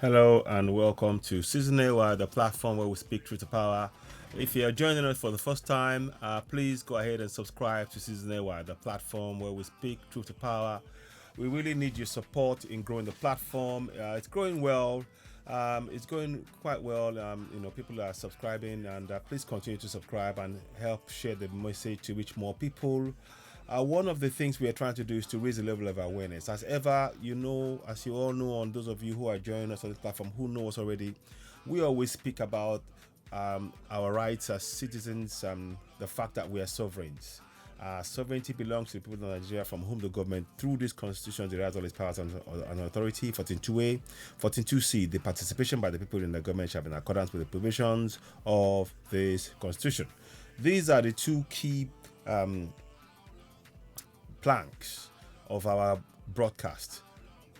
Hello and welcome to Season A, the platform where we speak truth to power. If you're joining us for the first time, please go ahead and subscribe to Season A, the platform where we speak truth to power. We really need your support in growing the platform. It's growing well. It's going quite well. People are subscribing, and please continue to subscribe and help share the message to reach more people. One of the things we are trying to do is to raise the level of awareness. As ever, as you all know, on those of you who are joining us on this platform who know us already, we always speak about our rights as citizens, the fact that we are sovereigns. Sovereignty belongs to the people of Nigeria, from whom the government, through this constitution, derives all its powers and authority. 14.2a, 14.2c, the participation by the people in the government shall be in accordance with the provisions of this constitution. These are the two key planks of our broadcast.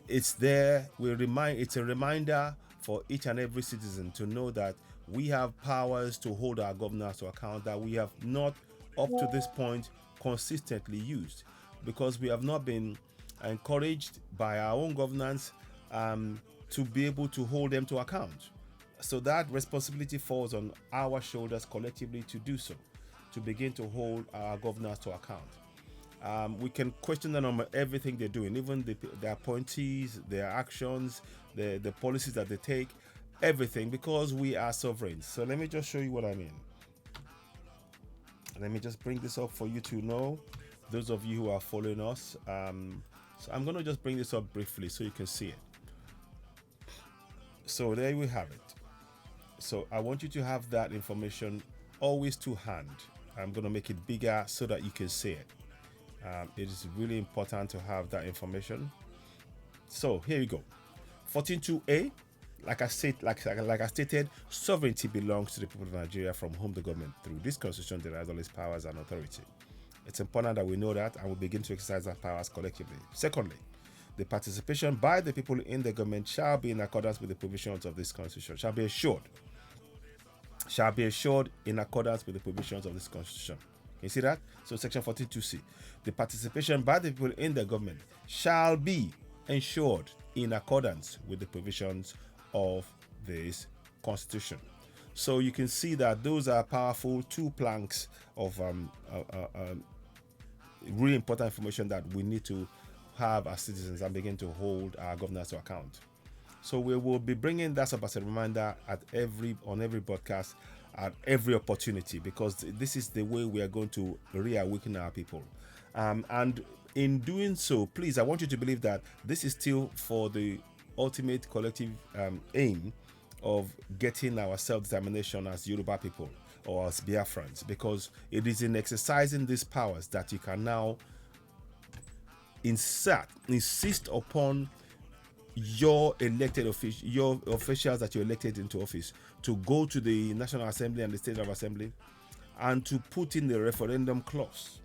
It's there. It's a reminder for each and every citizen to know that we have powers to hold our governors to account that we have not, up to this point, consistently used, because we have not been encouraged by our own governance to be able to hold them to account. So that responsibility falls on our shoulders collectively to do so, to begin to hold our governors to account. We can question them on everything they're doing, even the appointees, their actions, the policies that they take, everything, because we are sovereign. So let me just show you what I mean. Let me just bring this up for you to know, those of you who are following us. So I'm going to just bring this up briefly so you can see it. So there we have it. So I want you to have that information always to hand. I'm going to make it bigger so that you can see it. It is really important to have that information. So here we go. 14.2a, like I stated, sovereignty belongs to the people of Nigeria, from whom the government, through this constitution, derives all its powers and authority. It's important that we know that and we begin to exercise our powers collectively. Secondly, the participation by the people in the government shall be in accordance with the provisions of this constitution. Shall be assured in accordance with the provisions of this constitution. You see that? So section 14.2c, the participation by the people in the government shall be ensured in accordance with the provisions of this constitution. So you can see that those are powerful two planks of really important information that we need to have as citizens and begin to hold our governors to account. So we will be bringing that up as a reminder on every broadcast, at every opportunity, because this is the way we are going to reawaken our people. And in doing so, please, I want you to believe that this is still for the ultimate collective aim of getting our self-determination as Yoruba people or as Biafrans, because it is in exercising these powers that you can now insist upon your elected officials, your officials that you elected into office, to go to the National Assembly and the State of Assembly and to put in the referendum clause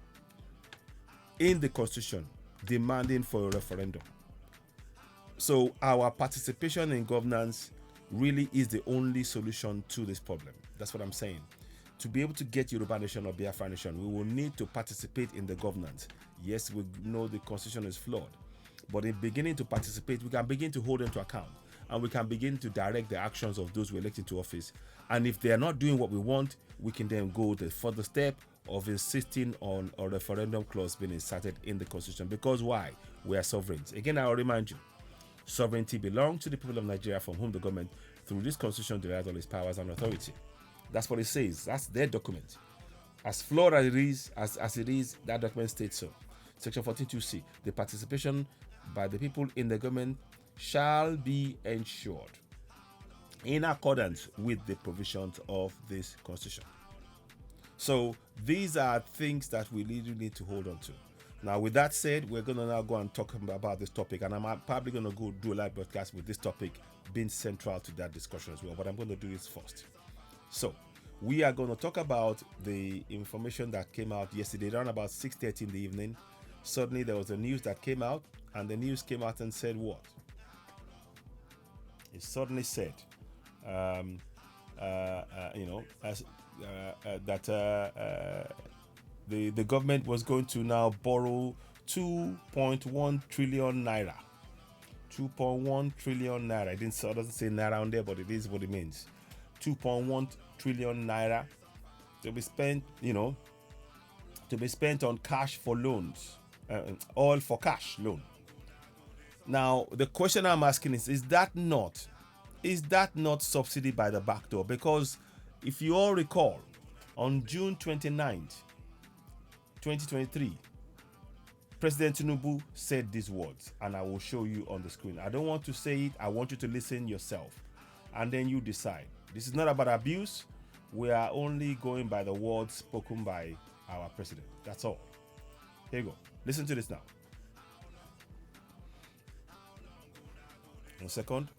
in the Constitution demanding for a referendum. So our participation in governance really is the only solution to this problem. That's what I'm saying. To be able to get Yoruba Nation or Biafra Nation, we will need to participate in the governance. Yes, we know the Constitution is flawed, but in beginning to participate, we can begin to hold them to account, and we can begin to direct the actions of those we elect into office. And if they are not doing what we want, we can then go the further step of insisting on a referendum clause being inserted in the Constitution. Because why? We are sovereigns. Again, I will remind you, sovereignty belongs to the people of Nigeria, from whom the government, through this Constitution, derives all its powers and authority. That's what it says. That's their document. As flawed as it is, that document states so. Section 14.2c, the participation by the people in the government shall be ensured in accordance with the provisions of this constitution. So these are things that we really need to hold on to. Now, with that said, we're going to now go and talk about this topic, and I'm probably going to go do a live broadcast with this topic being central to that discussion as well, but I'm going to do this first. So we are going to talk about the information that came out yesterday around about 6:30 in the evening. Suddenly there was a news that came out, and the news came out and said what? It suddenly said, that the government was going to now borrow 2.1 trillion naira 2.1 trillion naira. It doesn't say naira on there, but it is what it means. 2.1 trillion naira to be spent, to be spent on cash for loans, oil for cash loan. Now, the question I'm asking is that not subsidy by the back door? Because if you all recall, on June 29th, 2023, President Tinubu said these words, and I will show you on the screen. I don't want to say it. I want you to listen yourself, and then you decide. This is not about abuse. We are only going by the words spoken by our president. That's all. Here you go. Listen to this now. 1 second.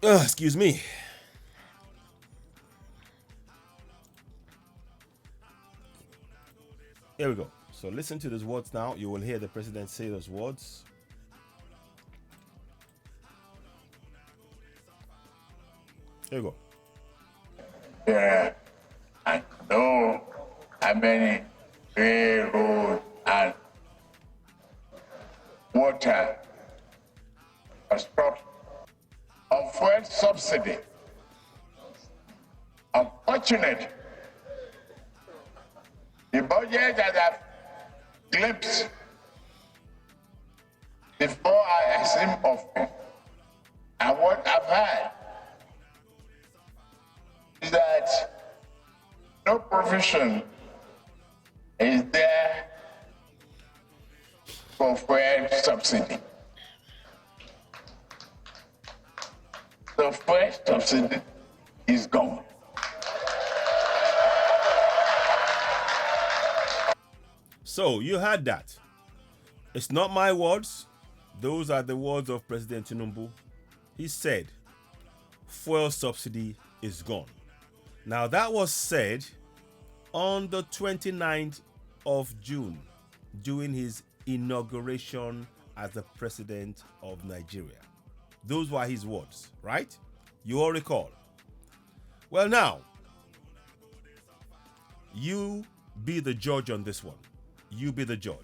Excuse me. Here we go. So listen to those words now. You will hear the president say those words. Here we go. Yeah, I know how many railroad and water construction of fuel subsidy. Unfortunate, the budget that I've glimpsed before I assume office and what I've heard is that no provision is there for fuel subsidy. The fuel subsidy is gone. So you heard that. It's not my words. Those are the words of President Tinubu. He said, fuel subsidy is gone. Now that was said on the 29th of June during his inauguration as the president of Nigeria. Those were his words, right? You all recall. Well, now, you be the judge on this one. You be the judge.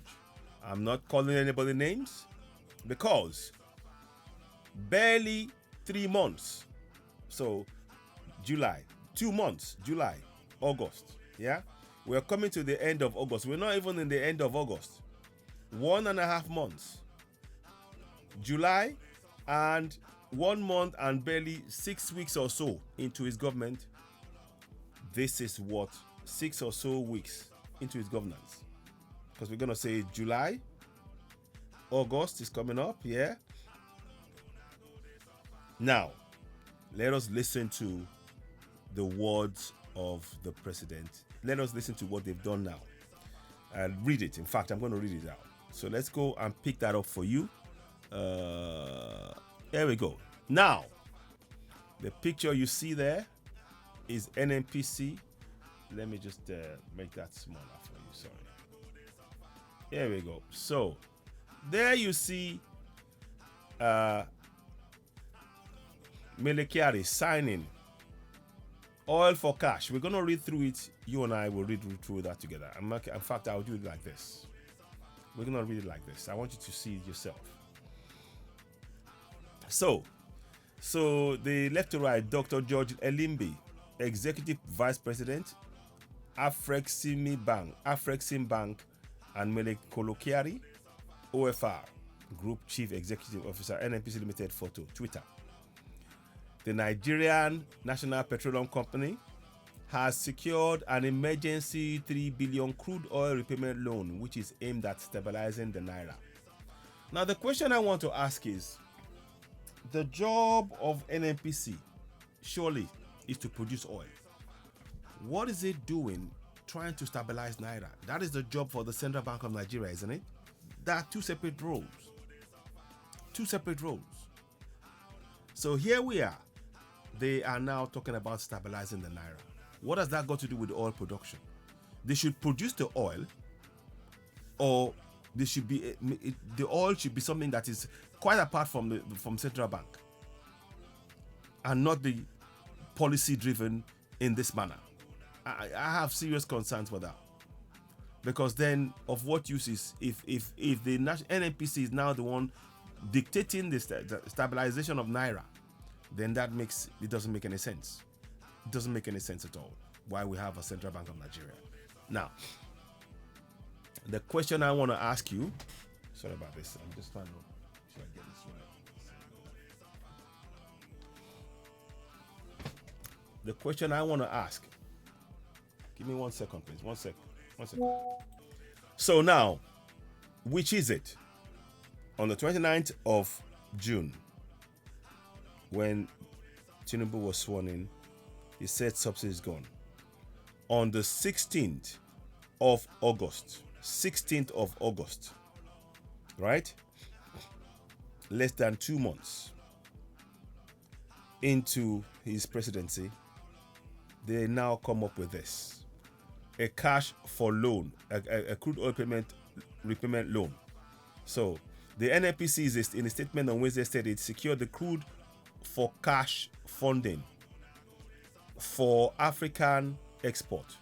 I'm not calling anybody names because barely 3 months. So July, 2 months, July, August. Yeah. We're coming to the end of August. We're not even in the end of August. 1.5 months. July and 1 month and barely 6 weeks or so into his government. This is what 6 or so weeks into his governance. Because we're going to say July, August is coming up, yeah? Now, let us listen to the words of the president. Let us listen to what they've done now. And read it. In fact, I'm going to read it out. So let's go and pick that up for you. There we go. Now, the picture you see there is NNPC. Let me just make that smaller for you. Sorry. There we go. So there you see MELE KYARI signing oil for cash. We're going to read through it. You and I will read through that together. In fact, I'll do it like this. We're going to read it like this. I want you to see it yourself. So the left to right, Dr. George Elimbi, Executive Vice President, Afrexim Bank, and MELE KYARI, OFR, Group Chief Executive Officer, NNPC Limited, photo, Twitter. The Nigerian National Petroleum Company has secured an emergency 3 billion crude oil repayment loan, which is aimed at stabilizing the Naira. Now, the question I want to ask is, the job of NNPC surely is to produce oil. What is it doing trying to stabilize Naira? That is the job for the Central Bank of Nigeria, isn't it? There are two separate roles. So here we are. They are now talking about stabilizing the Naira. What has that got to do with oil production? They should produce the oil, or they should be the oil should be something that is quite apart from central bank, and not the policy driven in this manner. I have serious concerns for that. Because then, of what use is if the NNPC is now the one dictating the stabilization of Naira, then it doesn't make any sense. It doesn't make any sense at all why we have a Central Bank of Nigeria. Now, the question I want to ask you, sorry about this, I'm just trying to, should I get this right? The question I want to ask, give me 1 second, please. 1 second. 1 second. So now, which is it? On the 29th of June, when Tinubu was sworn in, he said subsidy is gone. On the 16th of August, right? Less than 2 months into his presidency, they now come up with this. A cash for loan, a crude oil repayment loan. So the NNPC is in a statement on Wednesday said it secured the crude for cash funding for African import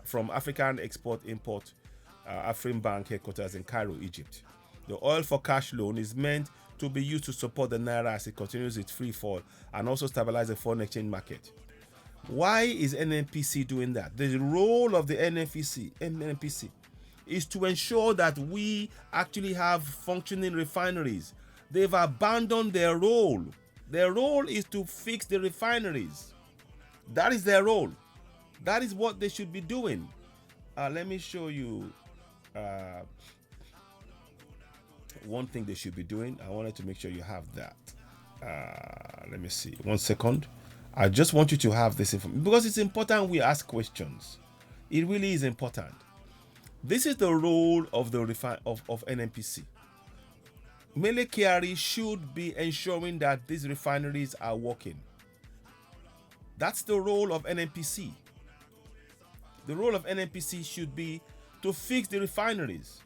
from African Export-Import Afrin Bank headquarters in Cairo, Egypt. The oil for cash loan is meant to be used to support the Naira as it continues its free fall and also stabilize the foreign exchange market. Why is NNPC doing that? The role of the NNPC is to ensure that we actually have functioning refineries. They've abandoned their role. Their role is to fix the refineries. That is their role. That is what they should be doing. Let me show you one thing they should be doing. I wanted to make sure you have that. Let me see. 1 second. I just want you to have this information because it's important we ask questions. It really is important. This is the role of the of NNPC. MELE KYARI should be ensuring that these refineries are working. That's the role of NNPC. The role of NNPC should be to fix the refineries.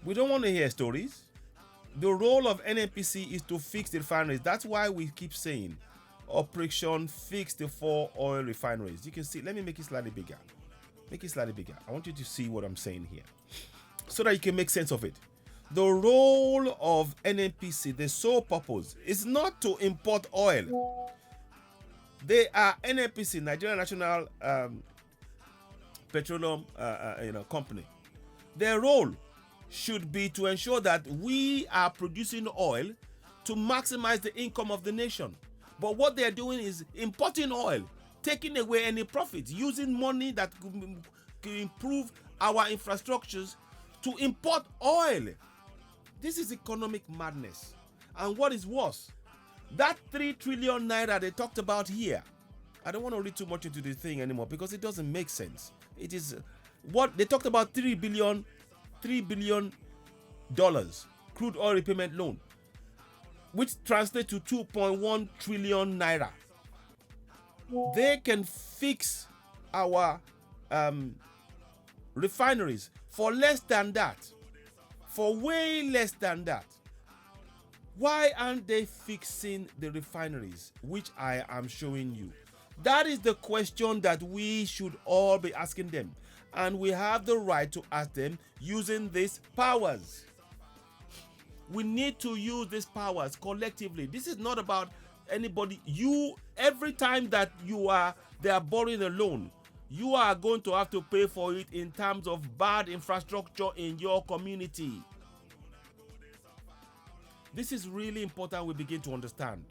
We don't want to hear stories. The role of NNPC is to fix the refineries. That's why we keep saying Operation Fix the 4 oil refineries. You can see, let me make it slightly bigger. Make it slightly bigger. I want you to see what I'm saying here so that you can make sense of it. The role of NNPC, the sole purpose, is not to import oil. They are NNPC, Nigerian National Petroleum Company. Their role should be to ensure that we are producing oil to maximize the income of the nation. But what they're doing is importing oil, taking away any profits, using money that could improve our infrastructures to import oil. This is economic madness. And what is worse, that 3 trillion naira they talked about here, I don't want to read too much into the thing anymore because it doesn't make sense. It is what they talked about, $3 billion crude oil repayment loan, which translates to 2.1 trillion naira. They can fix our refineries for less than that, for way less than that. Why aren't they fixing the refineries, which I am showing you? That is the question that we should all be asking them. And we have the right to ask them using these powers. We need to use these powers collectively. This is not about anybody. Every time that they are borrowing a loan, you are going to have to pay for it in terms of bad infrastructure in your community. This is really important we begin to understand.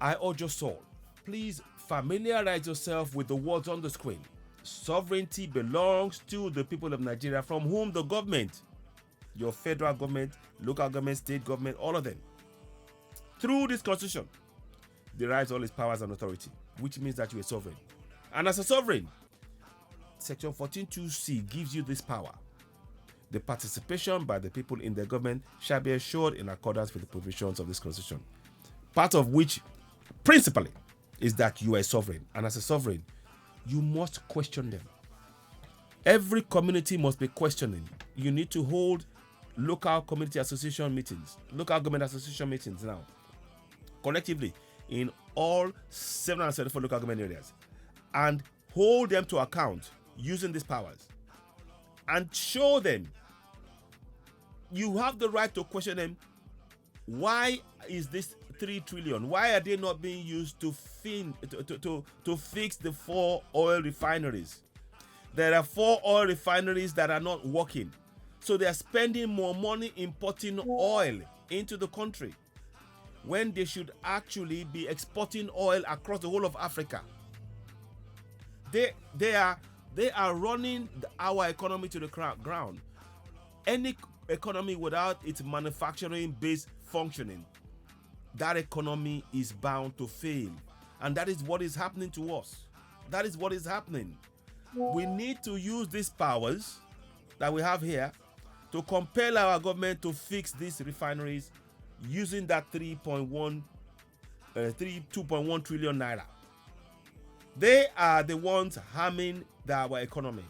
I urge us all, please familiarize yourself with the words on the screen. Sovereignty belongs to the people of Nigeria, from whom the government, your federal government, local government, state government, all of them, through this constitution, derives all its powers and authority, which means that you are sovereign. And as a sovereign, Section 14(2)(c) gives you this power. The participation by the people in the government shall be assured in accordance with the provisions of this constitution. Part of which, principally, is that you are a sovereign. And as a sovereign, you must question them. Every community must be questioning. You need to hold local community association meetings, local government association meetings now, collectively in all 774 local government areas. and hold them to account using these powers and show them you have the right to question them. Why is this 3 trillion? Why are they not being used to fix the 4 oil refineries? There are 4 oil refineries that are not working. So they are spending more money importing oil into the country when they should actually be exporting oil across the whole of Africa. They are running our economy to the ground. Any economy without its manufacturing base functioning, that economy is bound to fail. And that is what is happening to us. That is what is happening. We need to use these powers that we have here to compel our government to fix these refineries using that 2.1 trillion naira. They are the ones harming our economy.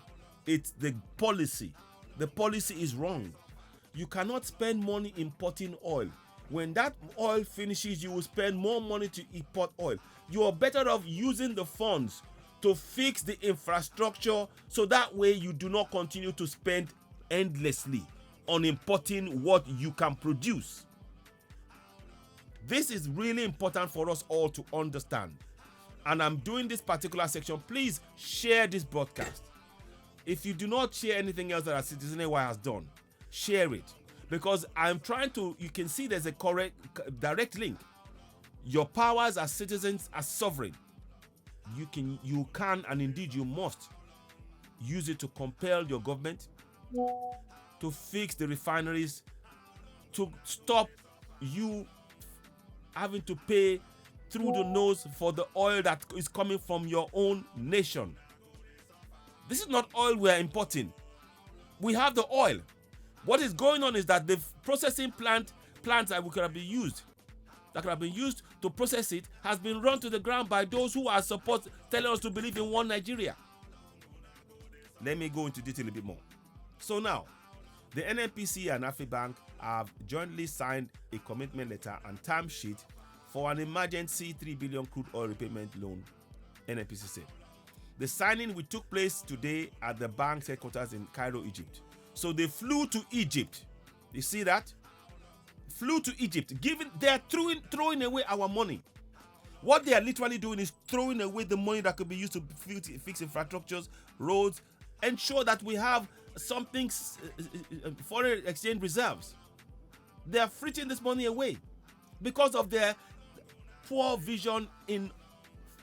It's the policy. The policy is wrong. You cannot spend money importing oil. When that oil finishes, you will spend more money to import oil. You are better off using the funds to fix the infrastructure so that way you do not continue to spend endlessly on importing what you can produce. This is really important for us all to understand. And I'm doing this particular section. Please share this broadcast. If you do not share anything else that our Citizen AY has done, share it. Because I'm trying to, you can see there's a direct link. Your powers as citizens, as sovereign, you can and indeed you must use it to compel your government to fix the refineries, to stop you having to pay through the nose for the oil that is coming from your own nation. This is not oil we are importing. We have the oil. What is going on is that the processing plants that could have been used to process it has been run to the ground by those who are telling us to believe in one Nigeria. Let me go into detail a bit more. So now, the NNPC and Afribank have jointly signed a commitment letter and term sheet for an emergency 3 billion crude oil repayment loan, NNPC said. The signing which took place today at the bank's headquarters in Cairo, Egypt. So they flew to Egypt. You see that? Flew to Egypt. They are throwing away our money. What they are literally doing is throwing away the money that could be used to fix infrastructures, roads, ensure that we have something, foreign exchange reserves. They are frittering this money away because of their poor vision in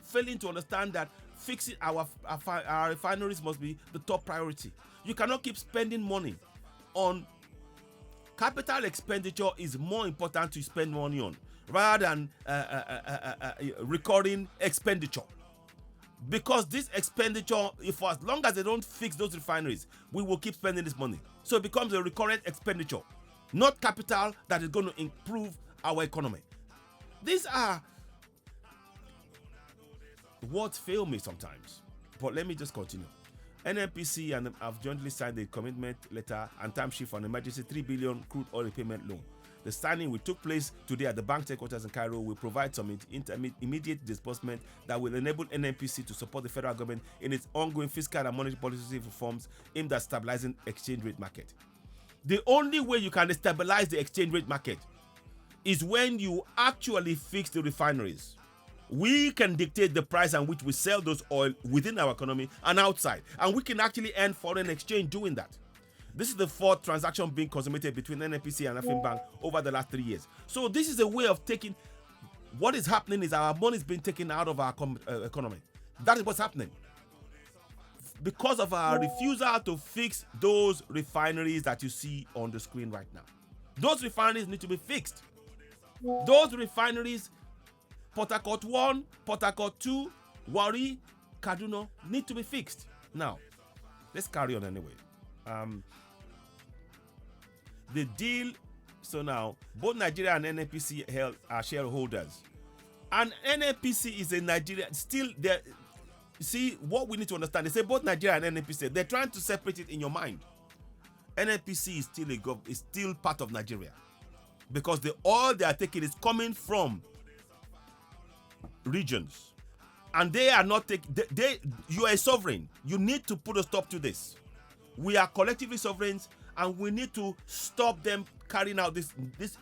failing to understand that fixing our refineries must be the top priority. You cannot keep spending money on capital expenditure. Is more important to spend money on rather than recurring expenditure. Because this expenditure, if as long as they don't fix those refineries, we will keep spending this money. So it becomes a recurrent expenditure, not capital that is going to improve our economy. These are words fail me sometimes. But let me just continue. NNPC and have jointly signed a commitment letter and term sheet for an emergency 3 billion crude oil repayment loan. The signing, which took place today at the bank's headquarters in Cairo, will provide some immediate disbursement that will enable NNPC to support the federal government in its ongoing fiscal and monetary policy reforms aimed at stabilizing exchange rate market. The only way you can stabilize the exchange rate market is when you actually fix the refineries. We can dictate the price at which we sell those oil within our economy and outside, and we can actually earn foreign exchange doing that. This is the 4th transaction being consummated between NNPC and Afribank over the last 3 years. So this is a way of taking. What is happening is our money is being taken out of our economy. That is what's happening because of our refusal to fix those refineries that you see on the screen right now. Those refineries need to be fixed. Those refineries, Port Harcourt 1, Port Harcourt 2, Warri, Kaduna, need to be fixed. Now, let's carry on anyway. The deal, so now, both Nigeria and NNPC are shareholders. And NNPC is in Nigeria, still there. See, what we need to understand, they say both Nigeria and NNPC, they're trying to separate it in your mind. NNPC is still part of Nigeria. Because the oil they are taking is coming from regions. And they are not taking. You are a sovereign. You need to put a stop to this. We are collectively sovereigns, and we need to stop them carrying out this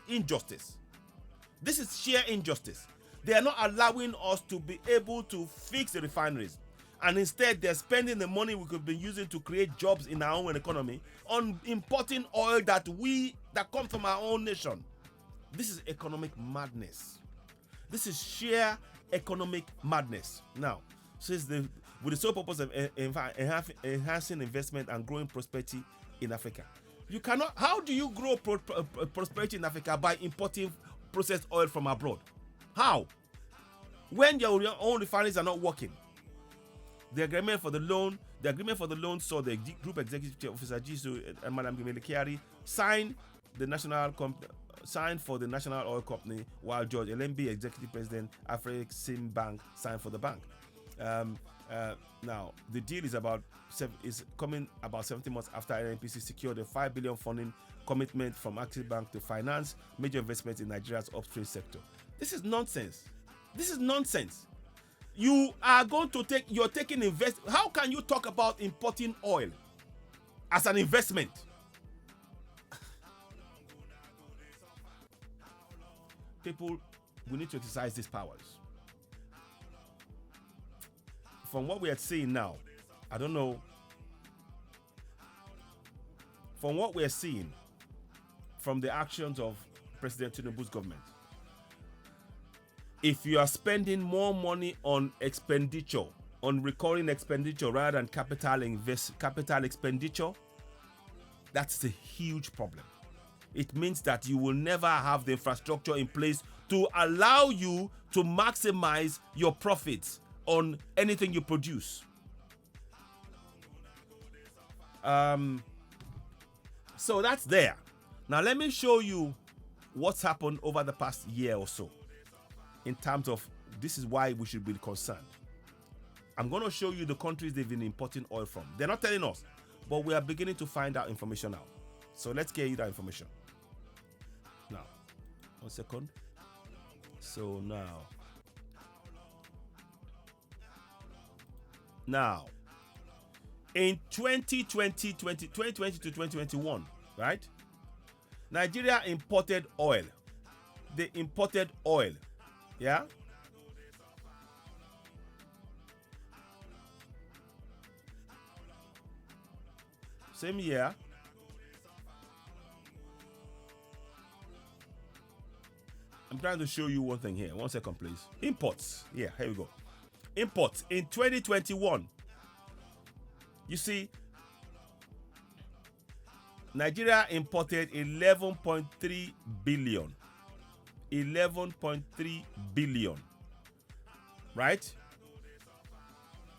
injustice. This is sheer injustice. They are not allowing us to be able to fix the refineries. And instead, they're spending the money we could be using to create jobs in our own economy on importing oil that comes from our own nation. This is economic madness. This is sheer economic madness. Now, with the sole purpose of enhancing investment and growing prosperity in Africa, you cannot. How do you grow prosperity in Africa? By importing processed oil from abroad. How? When your own refineries are not working. The agreement for the loan saw the group executive officer and Madam MELE KYARI sign for the national oil company, while George LMB, executive president, Afreximbank, signed for the bank. Now the deal is coming about 17 months after NNPC secured a $5 billion funding commitment from Axis Bank to finance major investments in Nigeria's upstream sector. This is nonsense. This is nonsense. You're taking invest. How can you talk about importing oil as an investment? People, we need to exercise these powers. From what we are seeing now, I don't know. From what we are seeing, from the actions of President Tinubu's government, if you are spending more money on expenditure, on recurring expenditure rather than capital expenditure, that's a huge problem. It means that you will never have the infrastructure in place to allow you to maximize your profits on anything you produce. So that's there. Now let me show you what's happened over the past year or so in terms of this is why we should be concerned. I'm going to show you the countries they've been importing oil from. They're not telling us, but we are beginning to find out information now. So let's get you that information. Now, 1 second. So now, in 2020 to 2021, right? Nigeria imported oil. They imported oil. Yeah? Same year. I'm trying to show you one thing here. 1 second, please. Imports. Yeah, here we go. Imports in 2021. You see, Nigeria imported 11.3 billion. 11.3 billion. Right?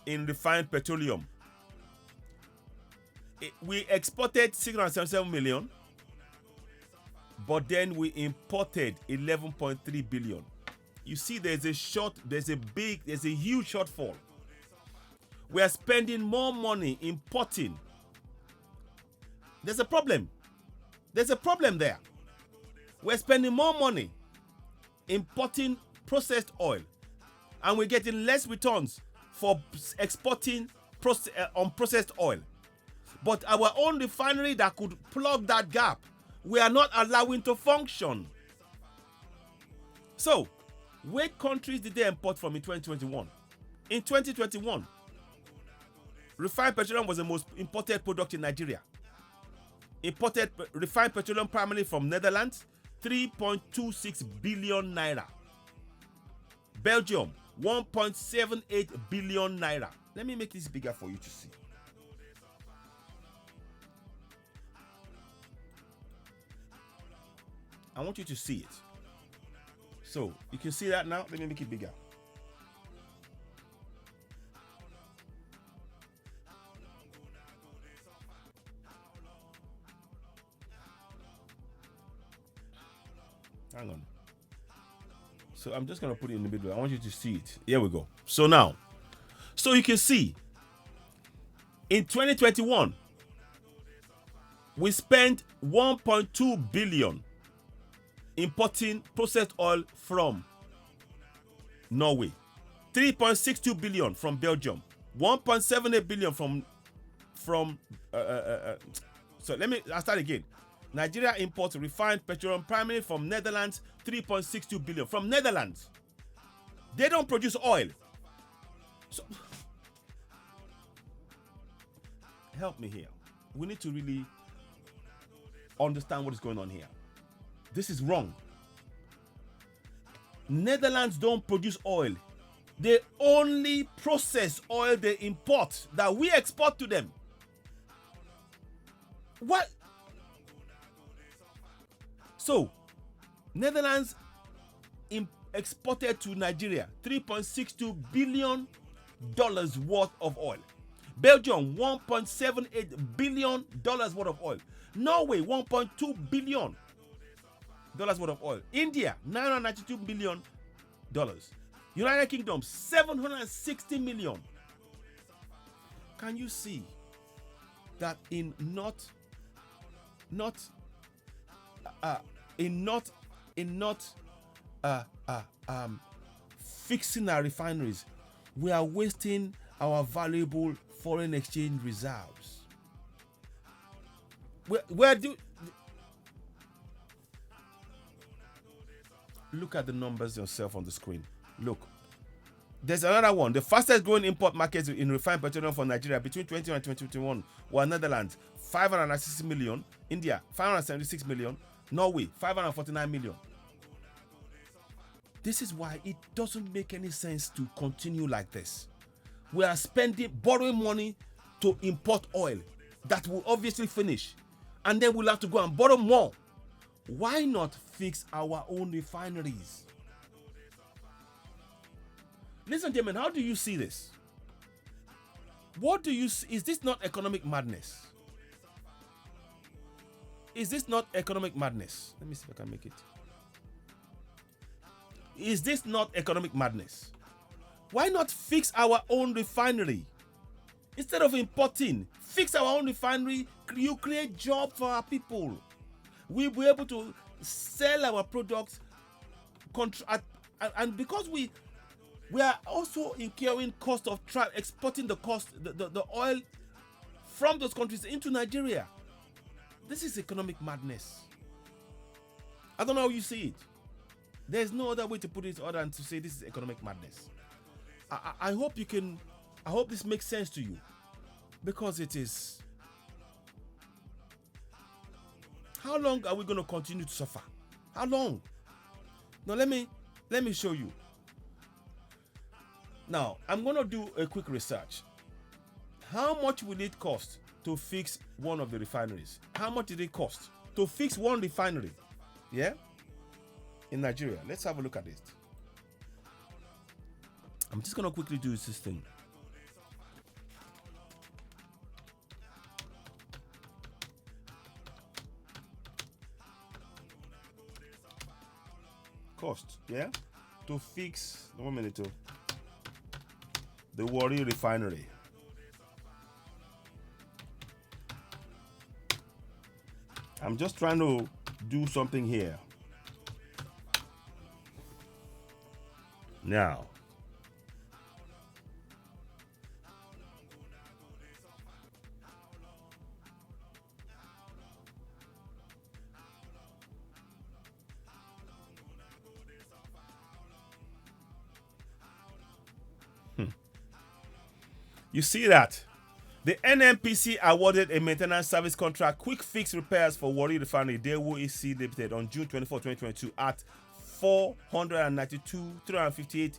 In refined petroleum. We exported 677 million. But then we imported 11.3 billion. You see, there's a huge shortfall. We are spending more money importing. There's a problem. There's a problem there. We're spending more money importing processed oil, and we're getting less returns for exporting unprocessed oil. But our own refinery that could plug that gap, we are not allowing to function. So, what countries did they import from in 2021? In 2021, refined petroleum was the most imported product in Nigeria. Imported refined petroleum primarily from Netherlands, 3.26 billion naira. Belgium, 1.78 billion naira. Let me make this bigger for you to see. I want you to see it. So, you can see that now. Let me make it bigger. Hang on. So, I'm just going to put it in the middle. I want you to see it. Here we go. So, now. So, you can see. In 2021, we spent 1.2 billion importing processed oil from Norway. 3.62 billion from Belgium, 1.78 billion from so I'll start again. Nigeria imports refined petroleum primarily from Netherlands, 3.62 billion from Netherlands. They don't produce oil. So help me here. We need to really understand what is going on here. This is wrong. Netherlands don't produce oil. They only process oil they import that we export to them. What? So, Netherlands exported to Nigeria $3.62 billion worth of oil. Belgium, $1.78 billion worth of oil. Norway, $1.2 billion worth of oil. India, $992 million. United Kingdom, $760 million. Can you see that in fixing our refineries, we are wasting our valuable foreign exchange reserves? Look at the numbers yourself on the screen. Look, there's another one. The fastest growing import markets in refined petroleum for Nigeria between 2020 and 2021 were Netherlands, 560 million, India, 576 million, Norway, 549 million. This is why it doesn't make any sense to continue like this. We are borrowing money to import oil that will obviously finish, and then we'll have to go and borrow more. Why not fix our own refineries? Ladies and gentlemen, how do you see this? What do you see? Is this not economic madness? Is this not economic madness? Let me see if I can make it. Is this not economic madness? Why not fix our own refinery? Instead of importing, fix our own refinery. You create jobs for our people. We'll be able to sell our products, and because we are also incurring cost of exporting the oil from those countries into Nigeria. This is economic madness. I don't know how you see it. There's no other way to put it other than to say this is economic madness. I hope this makes sense to you, because it is. How long are we going to continue to suffer? How long? Now let me show you. Now I'm going to do a quick research. How much will it cost to fix one of the refineries? How much did it cost to fix one refinery? Yeah? In Nigeria. Let's have a look at it. I'm just going to quickly do this thing. Cost, yeah, to fix 1 minute to the Warri refinery. I'm just trying to do something here. Now, you see that the NNPC awarded a maintenance service contract, quick fix repairs for Warri Refinery, Daewoo EC Limited, on June 24, 2022 at 492, 358,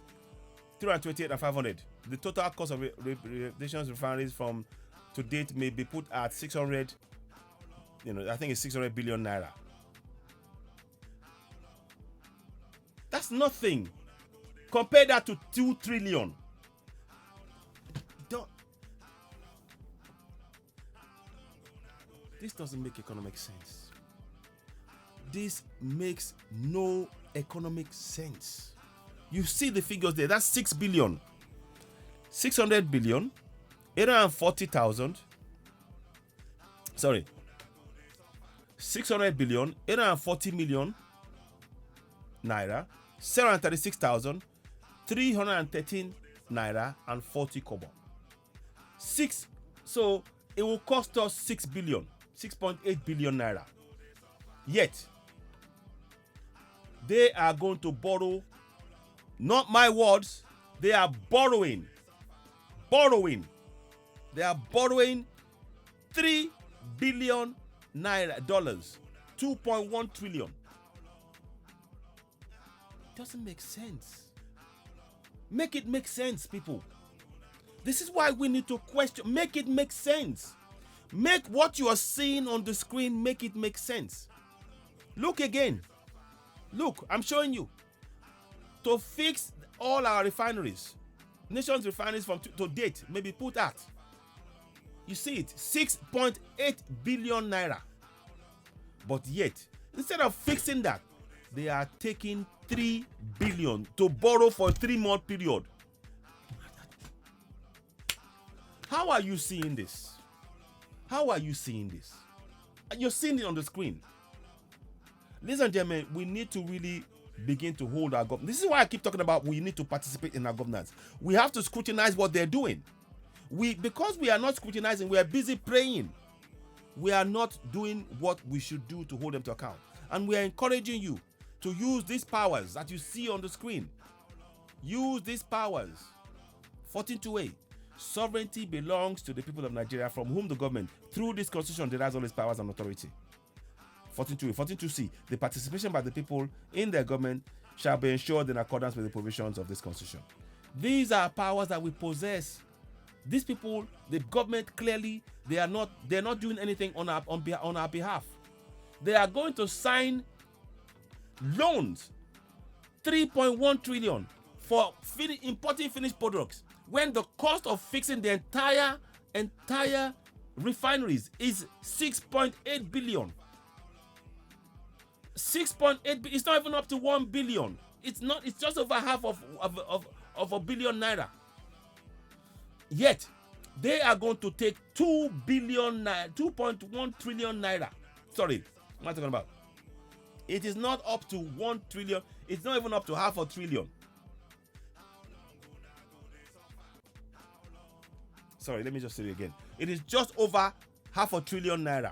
328, and 500. The total cost of rehabilitation refineries from to date may be put at 600. I think it's 600 billion naira. That's nothing. Compare that to 2 trillion. This doesn't make economic sense. This makes no economic sense. You see the figures there. That's 6 billion. 600 billion. 840,000. Sorry. 600 billion. 840 million naira. 736,000. 313 naira and 40 kobo. So it will cost us 6.8 billion naira. Yet they are going to borrow, not my words, they are borrowing. They are borrowing 3 billion naira dollars, 2.1 trillion. Doesn't make sense. Make it make sense, people. This is why we need to question. Make it make sense. Make what you are seeing on the screen, make it make sense. Look again. Look, I'm showing you. To fix all our refineries, nation's refineries from to date, maybe put at. You see it, 6.8 billion naira. But yet, instead of fixing that, they are taking 3 billion to borrow for a 3-month period. How are you seeing this? How are you seeing this? You're seeing it on the screen. Ladies and gentlemen, we need to really begin to hold our government. This is why I keep talking about we need to participate in our governance. We have to scrutinize what they're doing. Because we are not scrutinizing, we are busy praying. We are not doing what we should do to hold them to account. And we are encouraging you to use these powers that you see on the screen. Use these powers. 1428. Sovereignty belongs to the people of Nigeria, from whom the government, through this constitution, derives all its powers and authority. 1428. 14.2c. The participation by the people in their government shall be ensured in accordance with the provisions of this constitution. These are powers that we possess. These people, the government, clearly, they're not doing anything on our behalf. They are going to sign loans, 3.1 trillion for importing finished products, when the cost of fixing the entire refineries is 6.8 billion. 6.8. It's not even up to 1 billion. It's just over half of a billion naira. Yet they are going to take 2.1 trillion naira. Sorry, what am I talking about? It is not up to 1 trillion. It's not even up to half a trillion. Sorry, let me just say it again. It is just over half a trillion naira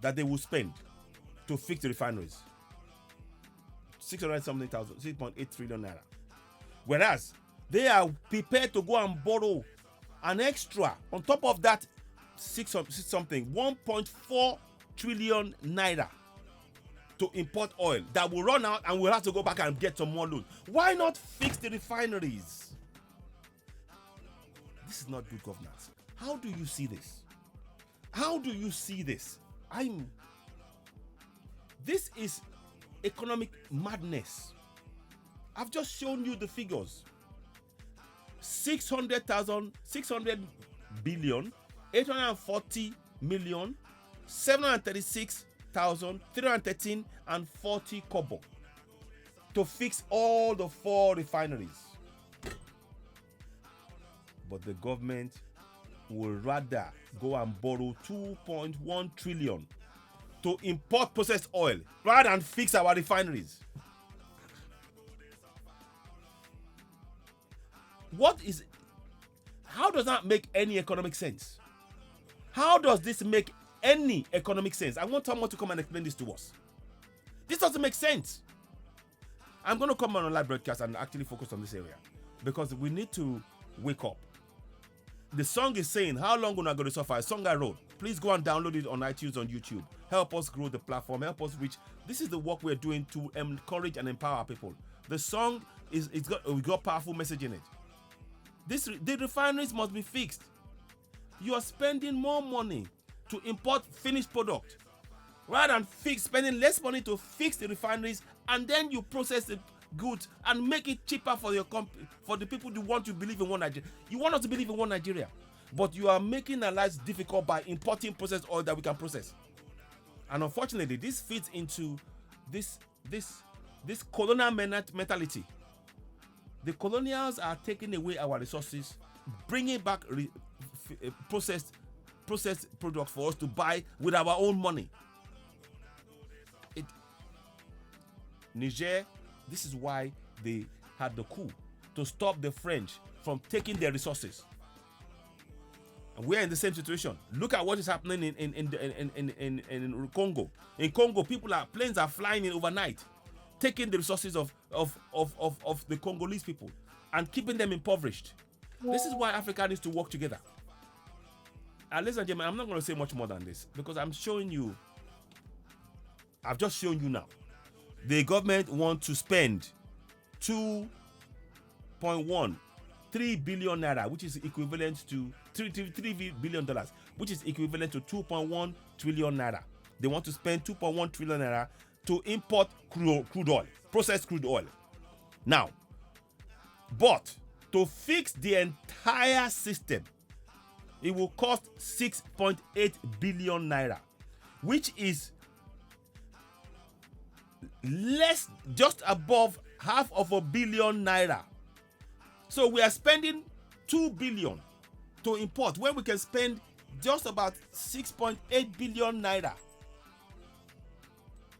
that they will spend to fix the refineries. 600-something thousand, 6.8 trillion naira. Whereas they are prepared to go and borrow an extra on top of that 1.4 trillion naira to import oil that will run out, and we'll have to go back and get some more loan. Why not fix the refineries? This is not good governance. How do you see this? How do you see this? This is economic madness. I've just shown you the figures. 600 billion, 840 million, 736,313 and 40 kobo to fix all the 4 refineries. But the government will rather go and borrow 2.1 trillion to import processed oil rather than fix our refineries. How does that make any economic sense? How does this make any economic sense? I want someone to come and explain this to us. This doesn't make sense. I'm going to come on a live broadcast and actually focus on this area, because we need to wake up. The song is saying, how long are we going to suffer? A song I wrote. Please go and download it on iTunes, on YouTube. Help us grow the platform. Help us reach. This is the work we're doing to encourage and empower people. The song we got powerful message in it. The refineries must be fixed. You are spending more money to import finished product rather than spending less money to fix the refineries, and then you process the goods and make it cheaper for your company, for the people who want to believe in one Nigeria. You want us to believe in one Nigeria, but you are making our lives difficult by importing processed oil that we can process. And unfortunately, this fits into this colonial mentality. The colonials are taking away our resources, bringing back processed products for us to buy with our own money. Niger, this is why they had the coup. to stop the French from taking their resources. And we're in the same situation. Look at what is happening in Congo. In Congo, planes are flying in overnight, taking the resources of the Congolese people and keeping them impoverished. This is why Africa needs to work together. And ladies and gentlemen, I'm not going to say much more than this because I've just shown you now. The government wants to spend 2.13 billion naira, which is equivalent to $3 billion, which is equivalent to 2.1 trillion naira. They want to spend 2.1 trillion naira to import crude oil, processed crude oil. Now, but to fix the entire system, it will cost 6.8 billion naira, which is just above $500 million naira. So we are spending 2 billion to import when we can spend just about 6.8 billion naira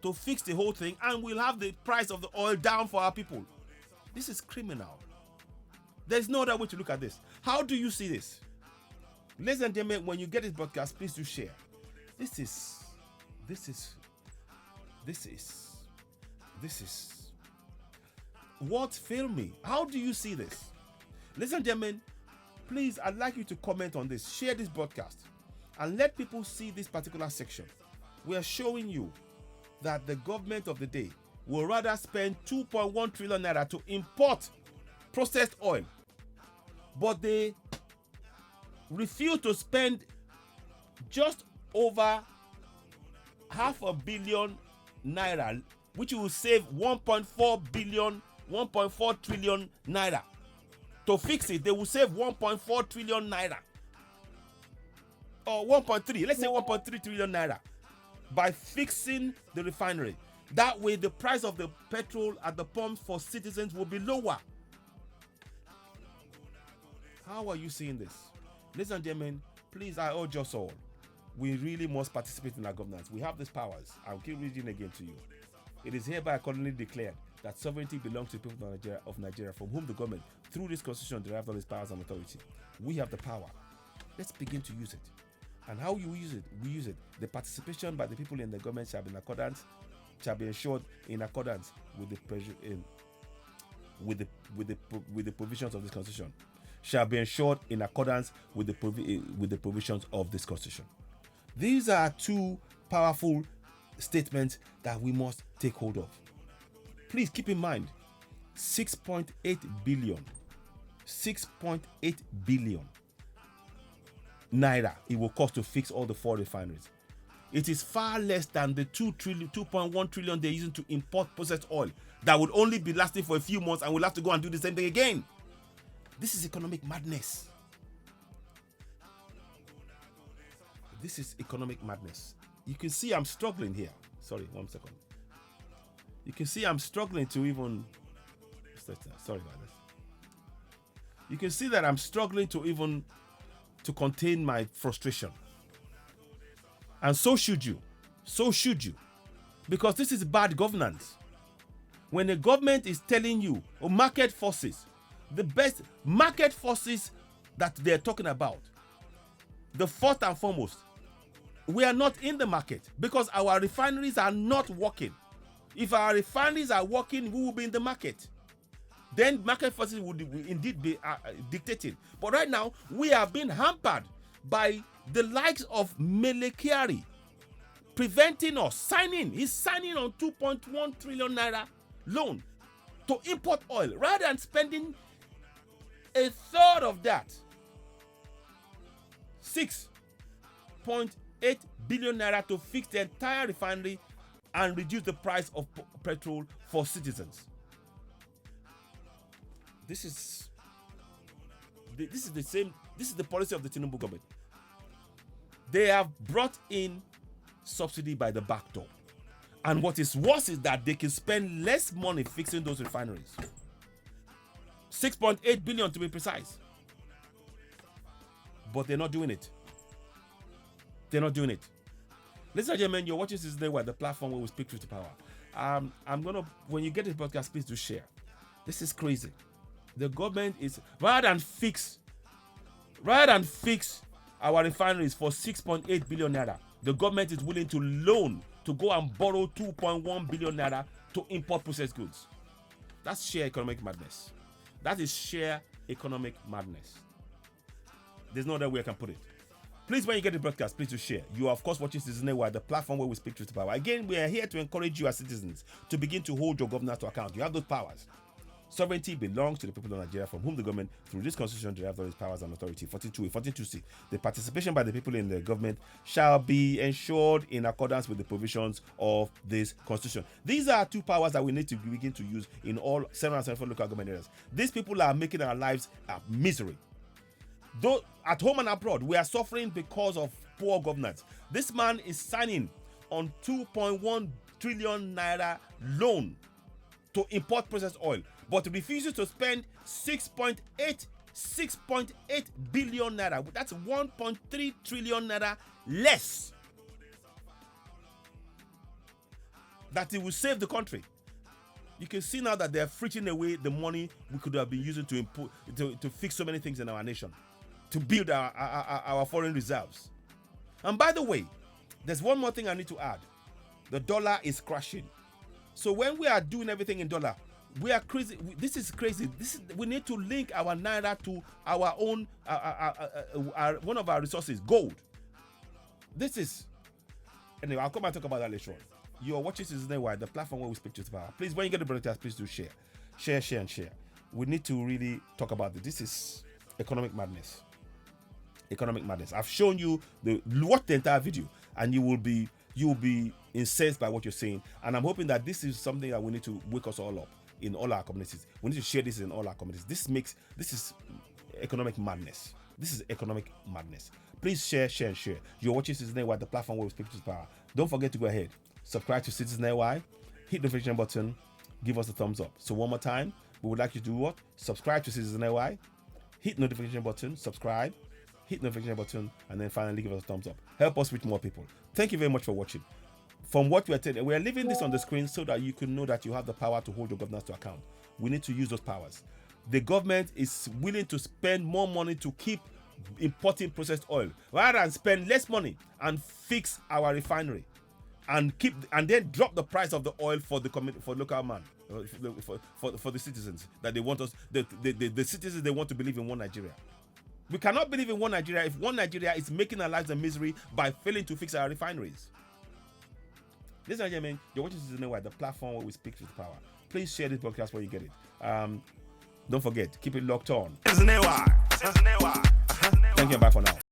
to fix the whole thing, and we'll have the price of the oil down for our people. This is criminal. There's no other way to look at this. How do you see this? Ladies and gentlemen, when you get this broadcast, please do share. This is what failed me. How do you see this? Ladies and gentlemen, please, I'd like you to comment on this. Share this broadcast and let people see this particular section. We are showing you that the government of the day will rather spend 2.1 trillion naira to import processed oil, but they refuse to spend just over $500 million naira, which will save 1.4 trillion naira. To fix it, they will save 1.4 trillion naira. Or 1.3, let's say 1.3 trillion naira by fixing the refinery. That way, the price of the petrol at the pumps for citizens will be lower. How are you seeing this? Ladies and gentlemen, please, I urge us all. We really must participate in our governance. We have these powers. I'll keep reading again to you. It is hereby accordingly declared that sovereignty belongs to the people of Nigeria, from whom the government, through this constitution, derived all its powers and authority. We have the power. Let's begin to use it. And how you use it? We use it. The participation by the people in the government shall be ensured in accordance with the provisions of this constitution. Shall be ensured in accordance with the provisions of this constitution. These are two powerful statements that we must take hold of. Please keep in mind, 6.8 billion naira it will cost to fix all the 4 refineries. It is far less than the 2.1 trillion they're using to import processed oil that would only be lasting for a few months, and we'll have to go and do the same thing again. This is economic madness. This is economic madness. You can see I'm struggling here. Sorry, 1 second. You can see I'm struggling to even... Sorry about this. You can see that I'm struggling to contain my frustration. And so should you. So should you. Because this is bad governance. When the government is telling you, market forces, the best market forces that they're talking about, the first and foremost, we are not in the market because our refineries are not working. If our refineries are working, we will be in the market. Then market forces would indeed be dictating. But right now, we have been hampered by the likes of MELE KYARI, preventing us signing. He's signing on 2.1 trillion naira loan to import oil rather than spending a third of that, 6.8 billion naira, to fix the entire refinery and reduce the price of petrol for citizens. This is the policy of the Tinubu government. They have brought in subsidy by the back door. And what is worse is that they can spend less money fixing those refineries. 6.8 billion to be precise. But they're not doing it. They're not doing it. Ladies and gentlemen, you're watching this day where the platform where we speak truth to power. When you get this podcast, please do share. This is crazy. The government is rather than fix our refineries for 6.8 billion naira. The government is willing to loan to go and borrow 2.1 billion naira to import processed goods. That's sheer economic madness. That is sheer economic madness. There's no other way I can put it. Please, when you get the broadcast, please do share. You are, of course, watching Citizen NAIRA, the platform where we speak truth to power. Again, we are here to encourage you as citizens to begin to hold your governors to account. You have those powers. Sovereignty belongs to the people of Nigeria, from whom the government, through this constitution, derives all its powers and authority. 14.2c. The participation by the people in the government shall be ensured in accordance with the provisions of this constitution. These are two powers that we need to begin to use in all 774 local government areas. These people are making our lives a misery. Though at home and abroad, we are suffering because of poor governance. This man is signing on 2.1 trillion naira loan to import processed oil, but refuses to spend 6.8 billion naira. That's 1.3 trillion naira less that it will save the country. You can see now that they're frittering away the money we could have been using to fix so many things in our nation, to build our foreign reserves. And by the way, there's one more thing I need to add. The dollar is crashing. So when we are doing everything in dollar, we are crazy. This is crazy. We need to link our naira to our own, one of our resources, gold. Anyway, I'll come and talk about that later on. You are watching Citizen NAIRA, the platform where we speak truth to power. Please, when you get the broadcast, please do share. Share. We need to really talk about this. This is economic madness. Economic madness. I've shown you watch the entire video, and you will be incensed by what you're saying. And I'm hoping that this is something that we need to wake us all up in all our communities. We need to share this in all our communities. This is economic madness. This is economic madness. Please share. You're watching Citizen NAIRA, the platform where we speak truth to power. Don't forget to go ahead, subscribe to Citizen NAIRA, hit the notification button, give us a thumbs up. So one more time, we would like you to do what? Subscribe to Citizen NAIRA, hit notification button, subscribe, hit notification button, and then finally give us a thumbs up. Help us reach more people. Thank you very much for watching. From what we are telling, we are leaving this on the screen so that you can know that you have the power to hold your governors to account. We need to use those powers. The government is willing to spend more money to keep importing processed oil rather than spend less money and fix our refinery and then drop the price of the oil for local man, for the citizens that they want us, the citizens they want to believe in one Nigeria. We cannot believe in one Nigeria if one Nigeria is making our lives a misery by failing to fix our refineries. Ladies and gentlemen, you're watching Citizen NAIRA, the platform where we speak truth to power. Please share this broadcast where you get it. Don't forget, keep it locked on. Thank you, bye for now.